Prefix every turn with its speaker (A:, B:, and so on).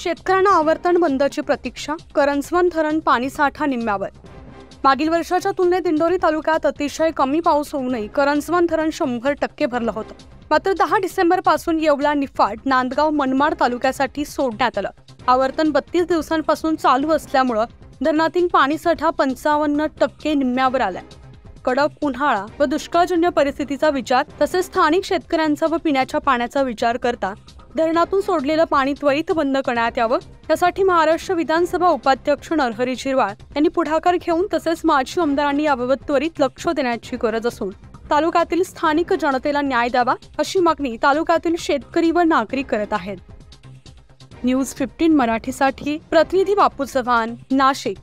A: शेतकऱ्यांना आवर्तन बंदची प्रतीक्षा, करंजवन धरण पाणीसाठा निम्म्यावर। मागील वर्षाच्या तुलनेत दिंडोरी तालुक्यात अतिशय कमी पाऊस होऊनही करंजवन धरण 100% भरलं होतं। मात्र 10 डिसेंबर पासून येवला, निफाड, नांदगाव, मनमाड तालुक्यासाठी सोडण्यात आलं। आवर्तन 32 दिवसांपासून चालू असल्यामुळे धरणातील पाणीसाठा 55% निम्म्यावर आलाय। कडक उन्हाळा व दुष्काळजन्य परिस्थितीचा विचार तसेच स्थानिक शेतकऱ्यांचा व पिण्याच्या पाण्याचा विचार करता धरणातून सोडलेलं पाणी त्वरित बंद करण्यात यावं, यासाठी महाराष्ट्र विधानसभा उपाध्यक्ष नरहरी झिरवाळ यांनी पुढाकार घेऊन तसेच माजी आमदारांनी याबाबत त्वरित लक्ष देण्याची गरज असून तालुक्यातील स्थानिक जनतेला न्याय द्यावा अशी मागणी तालुक्यातील शेतकरी व नागरिक करत आहेत। न्यूज 15 मराठीसाठी प्रतिनिधी बापू चव्हाण, नाशिक।